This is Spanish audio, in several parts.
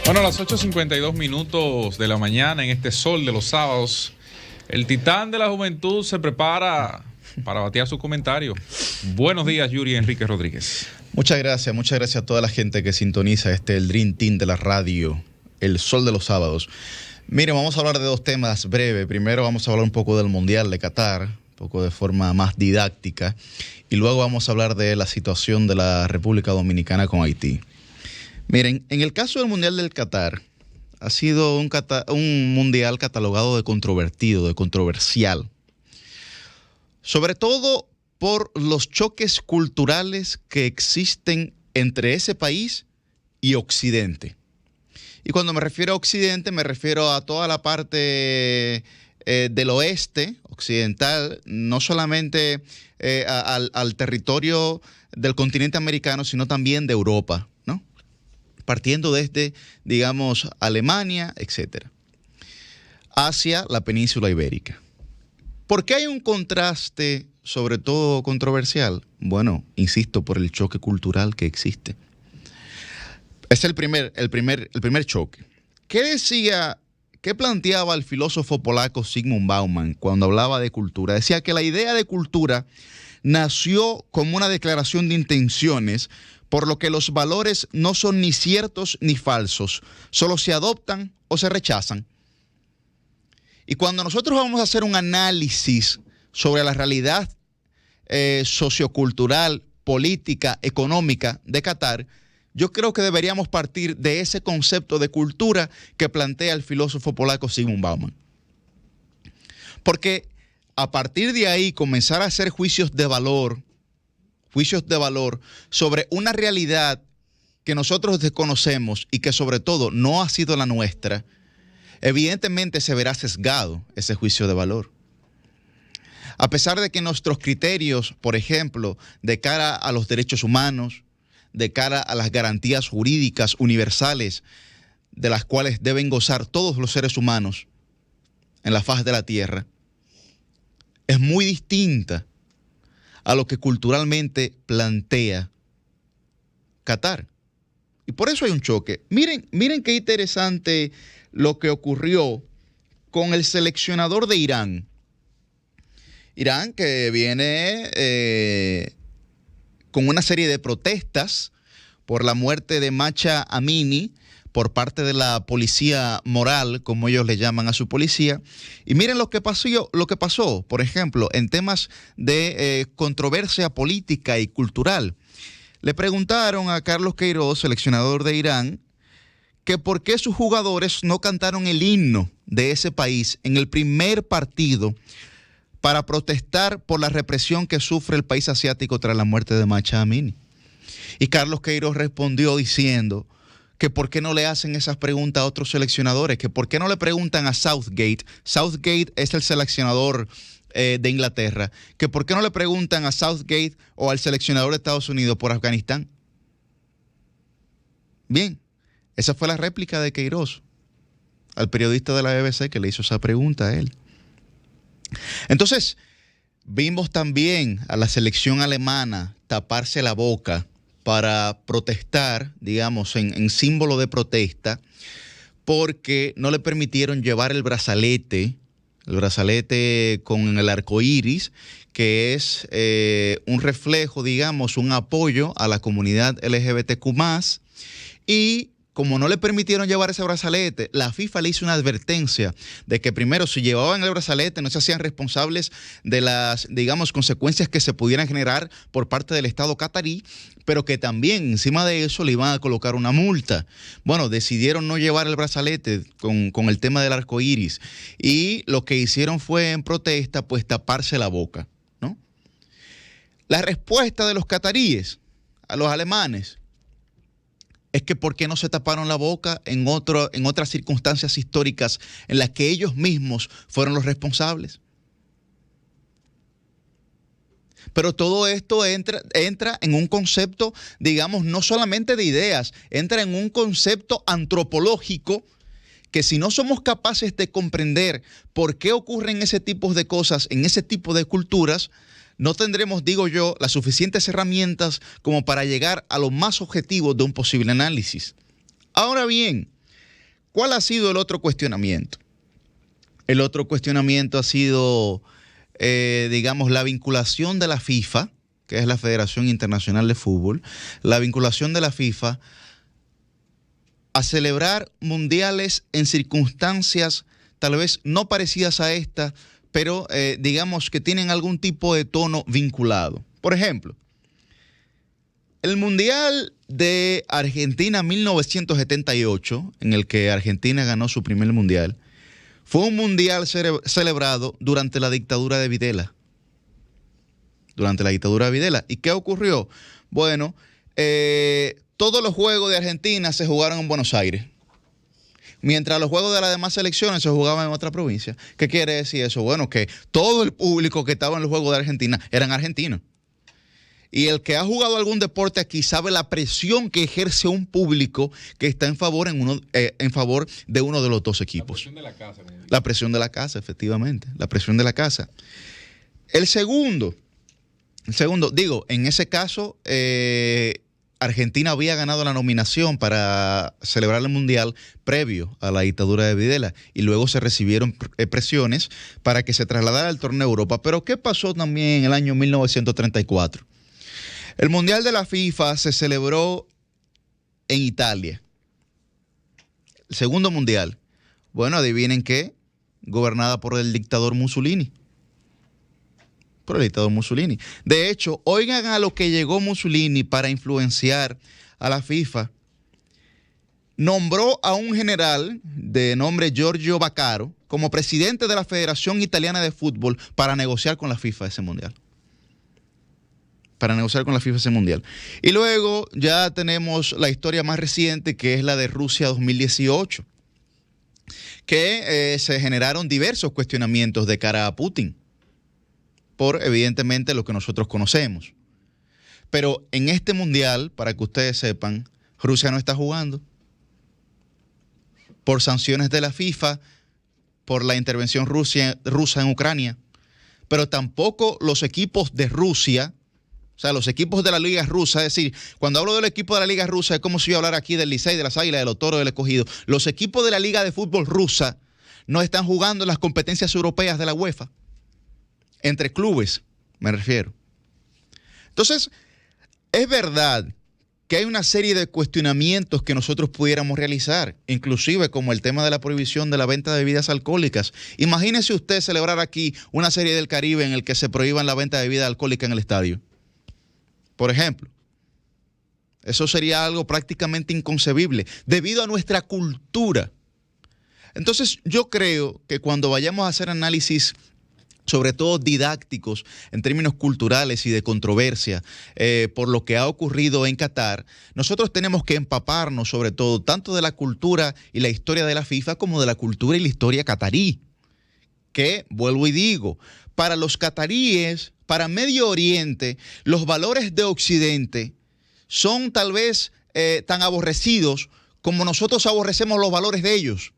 Bueno, a las 8:52 de la mañana, en este sol de los sábados, el titán de la juventud se prepara para batear su comentario. Buenos días, Yuri Enrique Rodríguez. Muchas gracias a toda la gente que sintoniza el Dream Team de la radio, el sol de los sábados. Miren, vamos a hablar de dos temas breves. Primero vamos a hablar un poco del Mundial de Qatar, un poco de forma más didáctica, y luego vamos a hablar de la situación de la República Dominicana con Haití. Miren, en el caso del Mundial del Qatar, ha sido un mundial catalogado de controvertido, de controversial. Sobre todo por los choques culturales que existen entre ese país y Occidente. Y cuando me refiero a Occidente, me refiero a toda la parte del oeste occidental, no solamente al territorio del continente americano, sino también de Europa, ¿no? Partiendo desde, digamos, Alemania, etcétera, hacia la península ibérica. ¿Por qué hay un contraste, sobre todo controversial? Bueno, insisto, por el choque cultural que existe. Es el primer choque. ¿Qué planteaba el filósofo polaco Zygmunt Bauman cuando hablaba de cultura? Decía que la idea de cultura nació como una declaración de intenciones, por lo que los valores no son ni ciertos ni falsos, solo se adoptan o se rechazan. Y cuando nosotros vamos a hacer un análisis sobre la realidad sociocultural, política, económica de Qatar, yo creo que deberíamos partir de ese concepto de cultura que plantea el filósofo polaco Zygmunt Bauman. Porque a partir de ahí comenzar a hacer juicios de valor sobre una realidad que nosotros desconocemos y que sobre todo no ha sido la nuestra, evidentemente se verá sesgado ese juicio de valor. A pesar de que nuestros criterios, por ejemplo, de cara a los derechos humanos, de cara a las garantías jurídicas universales de las cuales deben gozar todos los seres humanos en la faz de la tierra, es muy distinta a lo que culturalmente plantea Qatar. Y por eso hay un choque. Miren qué interesante lo que ocurrió con el seleccionador de Irán. Irán, que viene con una serie de protestas por la muerte de Mahsa Amini por parte de la policía moral, como ellos le llaman a su policía. Y miren lo que pasó, por ejemplo, en temas de controversia política y cultural. Le preguntaron a Carlos Queiroz, seleccionador de Irán, que por qué sus jugadores no cantaron el himno de ese país en el primer partido para protestar por la represión que sufre el país asiático tras la muerte de Mahsa Amini. Y Carlos Queiroz respondió diciendo que por qué no le hacen esas preguntas a otros seleccionadores, que por qué no le preguntan a Southgate. Southgate es el seleccionador de Inglaterra, que por qué no le preguntan a Southgate o al seleccionador de Estados Unidos por Afganistán. Bien, esa fue la réplica de Queiroz al periodista de la BBC que le hizo esa pregunta a él. Entonces, vimos también a la selección alemana taparse la boca para protestar, digamos, en símbolo de protesta, porque no le permitieron llevar el brazalete con el arco iris, que es un reflejo, digamos, un apoyo a la comunidad LGBTQ+, y como no le permitieron llevar ese brazalete, la FIFA le hizo una advertencia de que primero, si llevaban el brazalete, no se hacían responsables de las, digamos, consecuencias que se pudieran generar por parte del Estado catarí, pero que también encima de eso le iban a colocar una multa. Bueno, decidieron no llevar el brazalete con el tema del arco iris, y lo que hicieron fue en protesta, pues taparse la boca, ¿no? La respuesta de los cataríes a los alemanes es que ¿por qué no se taparon la boca en otras circunstancias históricas en las que ellos mismos fueron los responsables? Pero todo esto entra en un concepto, digamos, no solamente de ideas, entra en un concepto antropológico que si no somos capaces de comprender por qué ocurren ese tipo de cosas en ese tipo de culturas, no tendremos, digo yo, las suficientes herramientas como para llegar a lo más objetivo de un posible análisis. Ahora bien, ¿Cuál ha sido el otro cuestionamiento? El otro cuestionamiento ha sido, digamos, la vinculación de la FIFA, que es la Federación Internacional de Fútbol, la vinculación de la FIFA a celebrar mundiales en circunstancias tal vez no parecidas a esta, pero digamos que tienen algún tipo de tono vinculado. Por ejemplo, el Mundial de Argentina 1978, en el que Argentina ganó su primer mundial, fue un mundial celebrado durante la dictadura de Videla. Durante la dictadura de Videla. ¿Y qué ocurrió? Bueno, todos los juegos de Argentina se jugaron en Buenos Aires, mientras los juegos de las demás selecciones se jugaban en otra provincia. ¿Qué quiere decir eso? Bueno, que todo el público que estaba en los juegos de Argentina eran argentinos. Y el que ha jugado algún deporte aquí sabe la presión que ejerce un público que está en favor de uno de los dos equipos. La presión de la casa. La presión de la casa, efectivamente. La presión de la casa. El segundo, digo, en ese caso, Argentina había ganado la nominación para celebrar el Mundial previo a la dictadura de Videla y luego se recibieron presiones para que se trasladara al torneo de Europa. Pero ¿qué pasó también en el año 1934? El Mundial de la FIFA se celebró en Italia. El segundo Mundial. Bueno, adivinen qué, gobernada por el dictador Mussolini. Por el dictador Mussolini. De hecho, oigan a lo que llegó Mussolini para influenciar a la FIFA. Nombró a un general de nombre Giorgio Vaccaro como presidente de la Federación Italiana de Fútbol para negociar con la FIFA ese Mundial. Y luego ya tenemos la historia más reciente, que es la de Rusia 2018, que se generaron diversos cuestionamientos de cara a Putin, por evidentemente lo que nosotros conocemos. Pero en este mundial, para que ustedes sepan, Rusia no está jugando. Por sanciones de la FIFA, por la intervención rusa en Ucrania, pero tampoco los equipos de Rusia. O sea, los equipos de la Liga Rusa, es decir, cuando hablo del equipo de la Liga Rusa, es como si yo hablara aquí del Licey, de las Águilas, de los Toros, del Escogido. Los equipos de la Liga de Fútbol Rusa no están jugando en las competencias europeas de la UEFA. Entre clubes, me refiero. Entonces, es verdad que hay una serie de cuestionamientos que nosotros pudiéramos realizar, inclusive como el tema de la prohibición de la venta de bebidas alcohólicas. Imagínese usted celebrar aquí una serie del Caribe en el que se prohíban la venta de bebida alcohólica en el estadio. Por ejemplo, eso sería algo prácticamente inconcebible debido a nuestra cultura. Entonces, yo creo que cuando vayamos a hacer análisis, sobre todo didácticos, en términos culturales y de controversia, por lo que ha ocurrido en Qatar, nosotros tenemos que empaparnos sobre todo tanto de la cultura y la historia de la FIFA como de la cultura y la historia catarí. Que, vuelvo y digo, para los cataríes, para Medio Oriente, los valores de Occidente son tal vez tan aborrecidos como nosotros aborrecemos los valores de ellos.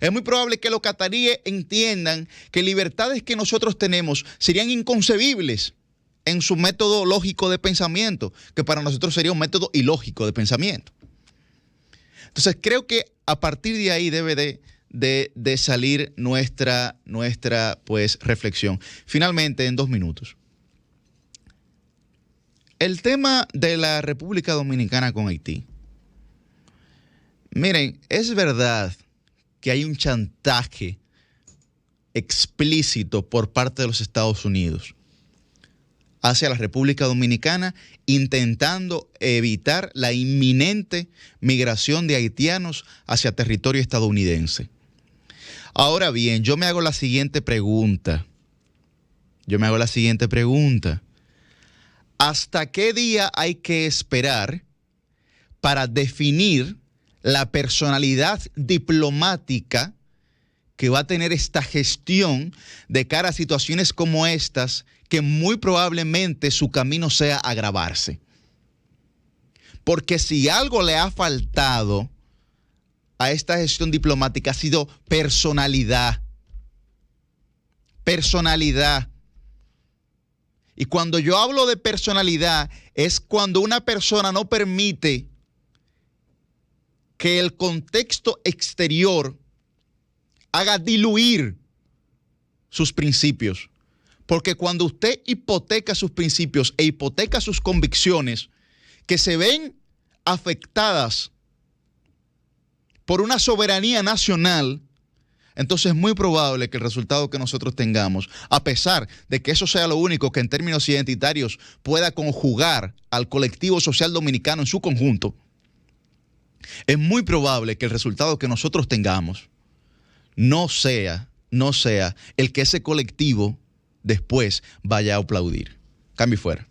Es muy probable que los cataríes entiendan que libertades que nosotros tenemos serían inconcebibles en su método lógico de pensamiento, que para nosotros sería un método ilógico de pensamiento. Entonces, creo que a partir de ahí debe de salir nuestra pues, reflexión. Finalmente, en 2 minutos. El tema de la República Dominicana con Haití. Miren, es verdad que hay un chantaje explícito por parte de los Estados Unidos hacia la República Dominicana, intentando evitar la inminente migración de haitianos hacia territorio estadounidense. Ahora bien, yo me hago la siguiente pregunta. ¿Hasta qué día hay que esperar para definir la personalidad diplomática que va a tener esta gestión de cara a situaciones como estas, que muy probablemente su camino sea agravarse? Porque si algo le ha faltado a esta gestión diplomática ha sido personalidad. Personalidad. Y cuando yo hablo de personalidad, es cuando una persona no permite que el contexto exterior haga diluir sus principios. Porque cuando usted hipoteca sus principios e hipoteca sus convicciones, que se ven afectadas por una soberanía nacional, entonces es muy probable que el resultado que nosotros tengamos, a pesar de que eso sea lo único que en términos identitarios pueda conjugar al colectivo social dominicano en su conjunto, es muy probable que el resultado que nosotros tengamos no sea el que ese colectivo después vaya a aplaudir. Cambio y fuera.